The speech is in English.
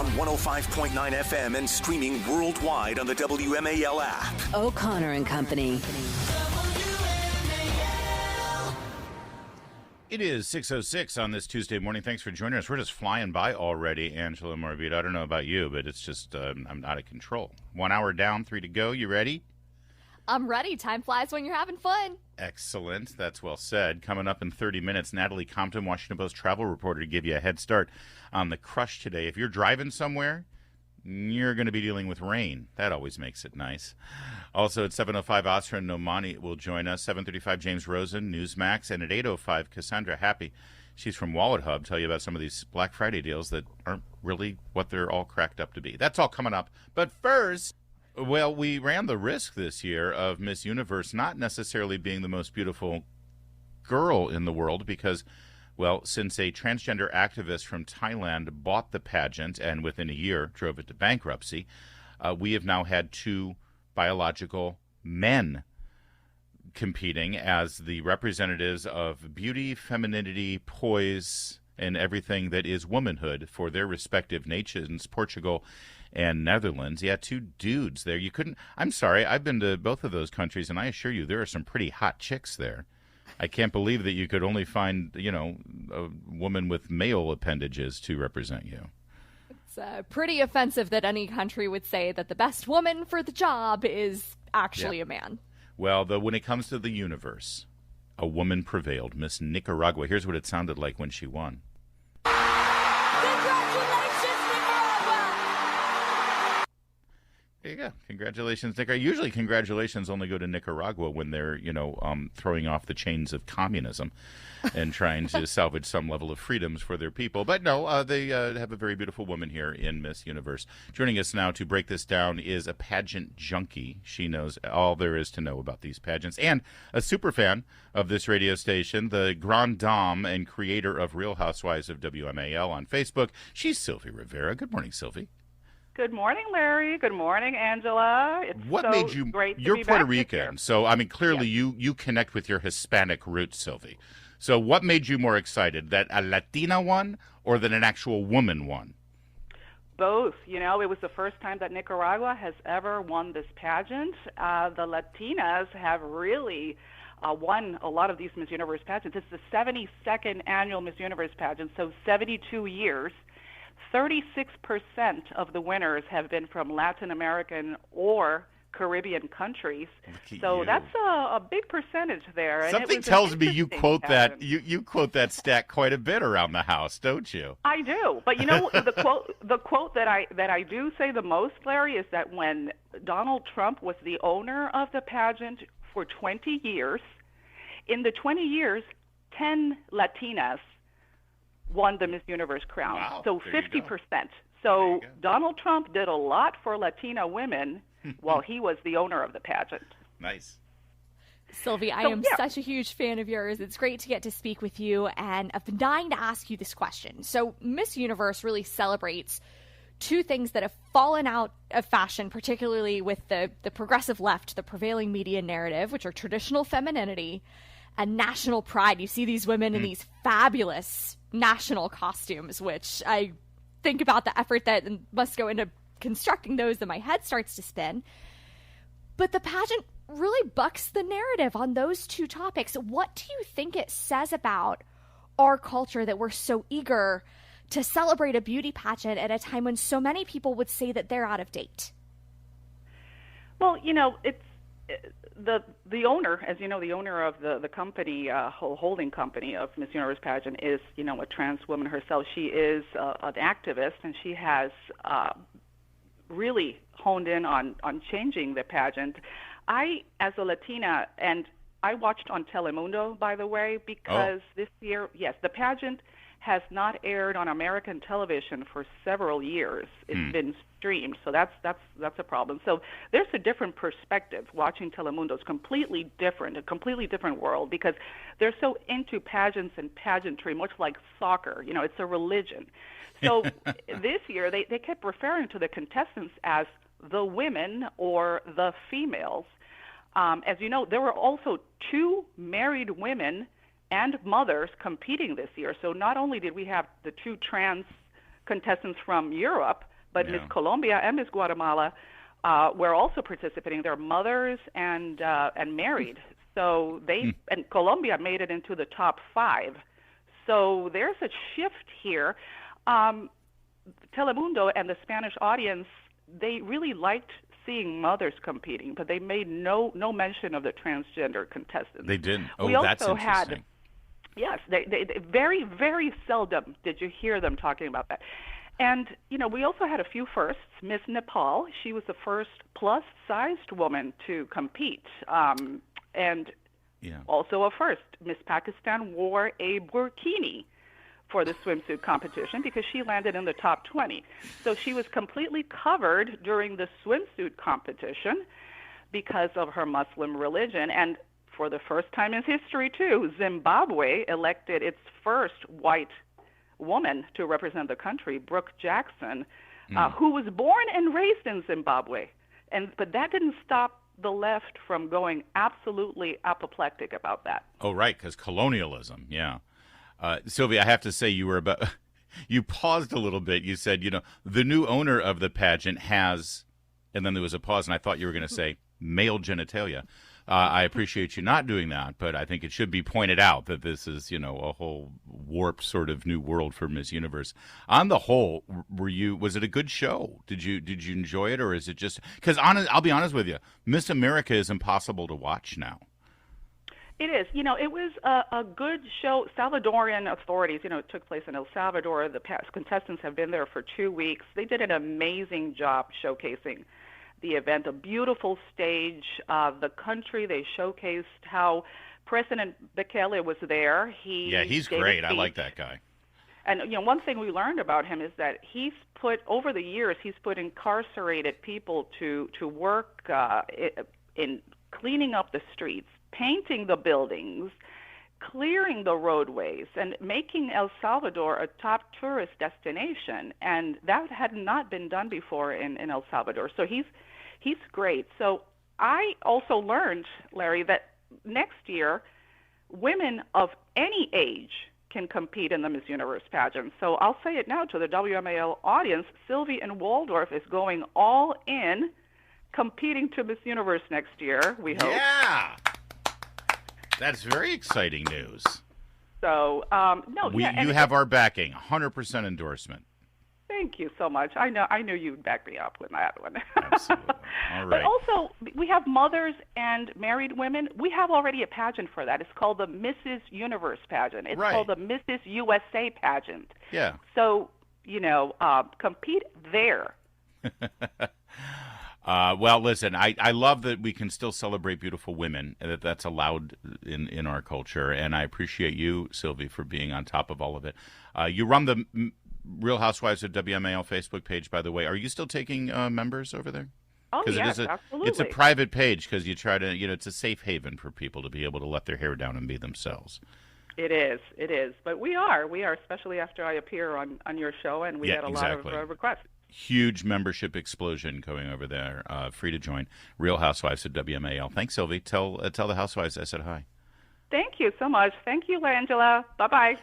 on 105.9 FM and streaming worldwide on the WMAL app. O'Connor and Company. It is 6:06 on this Tuesday morning. Thanks for joining us. We're just flying by already, Angela Morbid. I don't know about you, but it's just, I'm out of control. 1 hour down, 3 to go. You ready? I'm ready. Time flies when you're having fun. Excellent. That's well said. Coming up in 30 minutes, Natalie Compton, Washington Post travel reporter, to give you a head start on the crush today. If you're driving somewhere, you're going to be dealing with rain. That always makes it nice. Also at 7:05, Asra Nomani will join us. 7:35, James Rosen, Newsmax. And at 8:05, Cassandra Happy. She's from Wallet Hub. Tell you about some of these Black Friday deals that aren't really what they're all cracked up to be. That's all coming up. But first, well, we ran the risk this year of Miss Universe not necessarily being the most beautiful girl in the world because, well, since a transgender activist from Thailand bought the pageant and within a year drove it to bankruptcy, we have now had two biological men competing as the representatives of beauty, femininity, poise, and everything that is womanhood for their respective nations, Portugal and Netherlands. Yeah, two dudes there. You couldn't, I'm sorry, I've been to both of those countries, and I assure you there are some pretty hot chicks there. I can't believe that you could only find, a woman with male appendages to represent you. It's pretty offensive that any country would say that the best woman for the job is actually a man. Well, when it comes to the universe, a woman prevailed. Miss Nicaragua. Here's what it sounded like when she won. There you go. Congratulations, Nicaragua. Usually congratulations only go to Nicaragua when they're, throwing off the chains of communism and trying to salvage some level of freedoms for their people. But no, they have a very beautiful woman here in Miss Universe. Joining us now to break this down is a pageant junkie. She knows all there is to know about these pageants and a super fan of this radio station, the grande dame and creator of Real Housewives of WMAL on Facebook. She's Silvie Rivera. Good morning, Silvie. Good morning, Larry. Good morning, Angela. It's what made you? Great to you're be Puerto back Rican, here. so I mean, clearly you connect with your Hispanic roots, Silvie. So, what made you more excited, that a Latina won or that an actual woman won? Both. It was the first time that Nicaragua has ever won this pageant. The Latinas have really won a lot of these Miss Universe pageants. It's the 72nd annual Miss Universe pageant, so 72 years. 36% of the winners have been from Latin American or Caribbean countries. So that's a big percentage there. Something tells me you quote that you quote that stat quite a bit around the house, don't you? I do. But the quote that I do say the most, Larry, is that when Donald Trump was the owner of the pageant for 20 years, in the 20 years, 10 Latinas won the Miss Universe crown. Wow, so 50%. So Donald Trump did a lot for Latina women while he was the owner of the pageant. Nice. Silvie, I am such a huge fan of yours. It's great to get to speak with you, and I've been dying to ask you this question. So Miss Universe really celebrates two things that have fallen out of fashion, particularly with the progressive left, the prevailing media narrative, which are traditional femininity and national pride. You see these women in these fabulous national costumes, which I think about the effort that must go into constructing those, and my head starts to spin. But the pageant really bucks the narrative on those two topics. What do you think it says about our culture that we're so eager to celebrate a beauty pageant at a time when so many people would say that they're out of date? Well, it's the owner, as you know, the owner of the company, holding company of Miss Universe pageant is, a trans woman herself. She is an activist, and she has really honed in on changing the pageant. I, as a Latina, and I watched on Telemundo, by the way, because this year, the pageant has not aired on American television for several years. It's been streamed, so that's a problem. So there's a different perspective. Watching Telemundo is completely different, a completely different world, because they're so into pageants and pageantry, much like soccer. It's a religion. So this year, they kept referring to the contestants as the women or the females. As you know, there were also two married women and mothers competing this year. So not only did we have the two trans contestants from Europe, But Miss Colombia and Miss Guatemala were also participating. They're mothers and married. So and Colombia made it into the top 5. So there's a shift here. Telemundo and the Spanish audience, they really liked seeing mothers competing, but they made no mention of the transgender contestants. They didn't. That's interesting. Yes, they very, very seldom did you hear them talking about that. And, we also had a few firsts. Miss Nepal, she was the first plus-sized woman to compete. Also a first. Miss Pakistan wore a burkini for the swimsuit competition because she landed in the top 20. So she was completely covered during the swimsuit competition because of her Muslim religion. And for the first time in history, too, Zimbabwe elected its first white woman to represent the country, Brooke Jackson, who was born and raised in Zimbabwe. But that didn't stop the left from going absolutely apoplectic about that. Oh, right, because colonialism, yeah. Silvie, I have to say you paused a little bit. You said, the new owner of the pageant has, and then there was a pause, and I thought you were going to say male genitalia. I appreciate you not doing that, but I think it should be pointed out that this is, a whole warped sort of new world for Miss Universe. On the whole, was it a good show? Did you enjoy it, or is it just because I'll be honest with you, Miss America is impossible to watch now. It is. It was a good show. Salvadoran authorities, it took place in El Salvador. The past contestants have been there for 2 weeks. They did an amazing job showcasing the event, a beautiful stage. The country, they showcased how President Bekele was there. He's great. I like that guy. And one thing we learned about him is that over the years, he's put incarcerated people to work in cleaning up the streets, painting the buildings, clearing the roadways, and making El Salvador a top tourist destination. And that had not been done before in El Salvador. So he's great. So I also learned, Larry, that next year, women of any age can compete in the Miss Universe pageant. So I'll say it now to the WMAL audience, Silvie in Waldorf is going all in, competing to Miss Universe next year, we hope. Yeah! That's very exciting news. So, you have our backing, 100% endorsement. Thank you so much. I knew you'd back me up with that one. Absolutely. All right. But also, we have mothers and married women. We have already a pageant for that. It's called the Mrs. Universe pageant. It's called the Mrs. USA pageant. Yeah. So, compete there. Well, listen, I love that we can still celebrate beautiful women, and that's allowed in our culture. And I appreciate you, Silvie, for being on top of all of it. You run the Real Housewives of WMAL Facebook page, by the way. Are you still taking members over there? Oh, yes, absolutely. It's a private page because you try to, it's a safe haven for people to be able to let their hair down and be themselves. It is. But we are, especially after I appear on your show, and we had a lot of requests. Huge membership explosion going over there. Free to join. Real Housewives of WMAL. Thanks, Silvie. Tell the Housewives I said hi. Thank you so much. Thank you, Angela. Bye-bye.